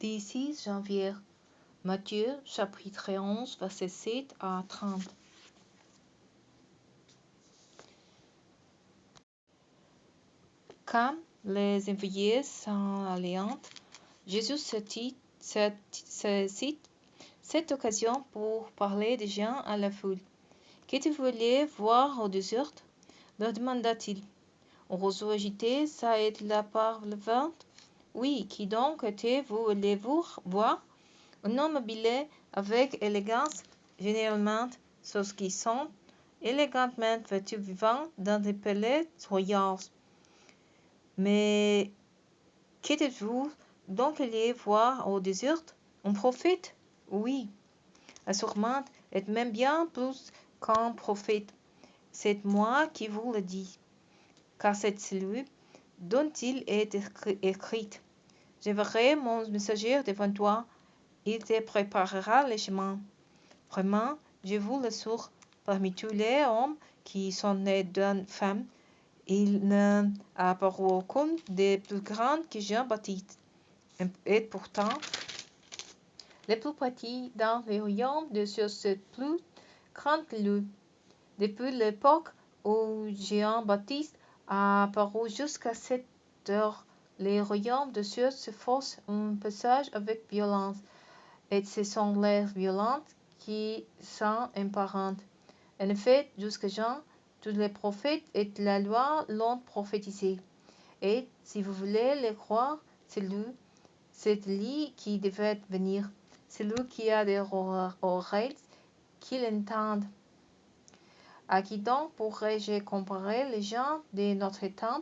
6 janvier. Matthieu, chapitre 11, versets 7 à 30. Quand les envoyés s'en allant, Jésus cite cette occasion pour parler des gens à la foule. Que voulez voir au désert? Leur demanda-t-il. Un roseau agité, ça est-il par le vent? Oui, qui donc vous voulez-vous voir? Un homme habillé avec élégance, généralement ceux qui sont élégamment vêtus vivant dans des palais royaux. Mais qu'êtes-vous donc allé voir au désert? Un prophète? Oui, assurément, et même bien plus qu'un prophète. C'est moi qui vous le dis, car c'est celui dont il est écrit. Je verrai mon messager devant toi, il te préparera le chemin. Vraiment, je vous l'assure, parmi tous les hommes qui sont nés d'une femme, il n'en a apparu aucun de plus grand que Jean-Baptiste. Et pourtant, les plus petits dans le royaume de Dieu sont plus grands que lui. Depuis l'époque où Jean-Baptiste a apparu jusqu'à cette heure, le royaume de Dieu se force un passage avec violence, et ce sont les violentes qui s'en emparent. En effet, jusqu'à Jean, tous les prophètes et la loi l'ont prophétisé. Et si vous voulez le croire, c'est lui qui devait venir. C'est lui qui a des oreilles, qu'il entende. À qui donc pourrais-je comparer les gens de notre temps?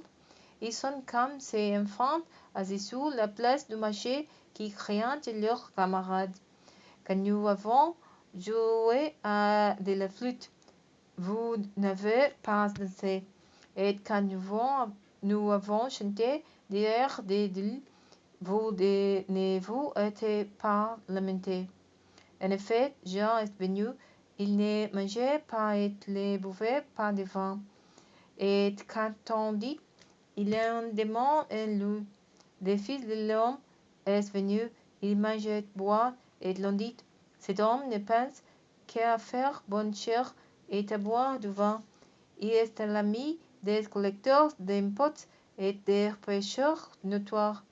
Ils sont comme ces enfants assis sur la place du marché qui craignent leurs camarades. Quand nous avons joué à de la flûte, vous n'avez pas dansé. Et quand nous avons chanté des airs d'idylles, vous ne vous êtes pas lamenté. En effet, Jean est venu, il ne mangeait pas et ne buvait pas de vin. Et quand on dit, il y a un démon en lui, le Fils de l'homme est venu, il mange et boit, et l'on dit, cet homme ne pense qu'à faire bonne chère et à boire du vin. Il est l'ami des collecteurs d'impôts et des pécheurs notoires.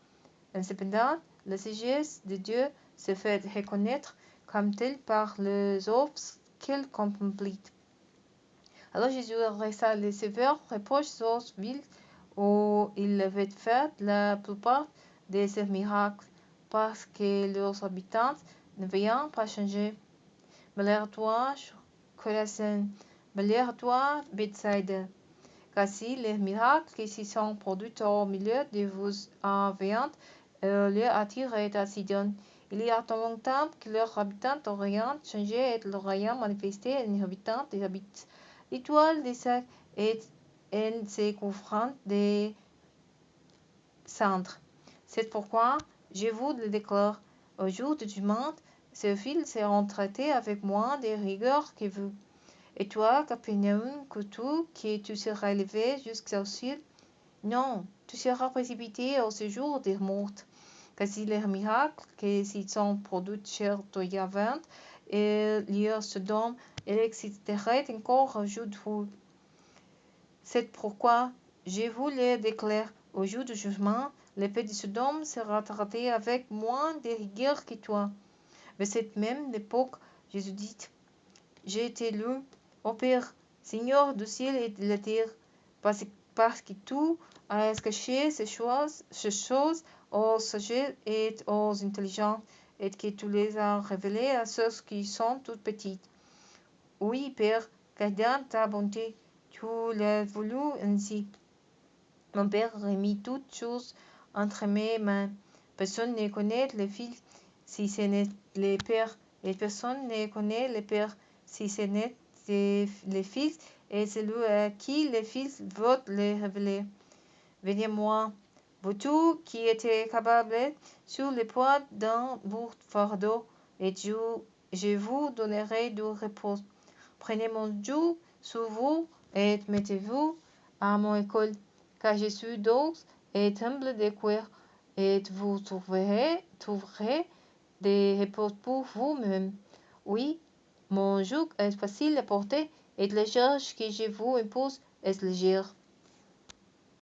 Cependant, la sagesse de Dieu se fait reconnaître comme telle par les œuvres qu'il contemple. Alors Jésus adressa les sévères reproches aux villes où il avait fait la plupart de ses miracles, parce que leurs habitants n'avaient pas changé. Malheur à toi, Chorazin, malheur à toi, Bethsaïda, car si les miracles qui s'y sont produits au milieu de vous avaient lieu à Tyr et à Sidon, il y a tant longtemps que leurs habitants auraient changé et leur ayant manifesté une habitante des habits. L'étoile des sacs est en se couvrant des cendres. C'est pourquoi je vous le déclare, au jour du jugement, ces fils seront traités avec moins de rigueur que vous. Et toi, Capernaum, que tu seras élevé jusqu'au ciel? Non, tu seras précipité au séjour des morts. Car si les miracles qui s'y sont produits chez toi et lieu Sodome, il existerait encore au jour de vous. C'est pourquoi je vous le déclare, au jour du jugement, l'épée de Sodome sera traitée avec moins de rigueur que toi. Mais cette même époque, Jésus dit, j'ai été lu, ô Père, Seigneur du ciel et de la terre, parce que tu as caché ces choses aux sages et aux intelligents, et que tu les as révélées à ceux qui sont tout petits. Oui, Père, car dans ta bonté, tu l'as voulu ainsi. Mon Père remit toutes choses entre mes mains. Personne ne connaît le Fils si ce n'est le Père, et personne ne connaît le Père si ce n'est le Fils et celui à qui le Fils veut le révéler. Venez moi, vous tous qui êtes capables sur le poids d'un lourd fardeau, et je vous donnerai du repos. Prenez mon joug sur vous et mettez-vous à mon école, car je suis douce et humble de cœur, et vous trouverez des réponses pour vous-même. Oui, mon joug est facile à porter et la charge que je vous impose est légère.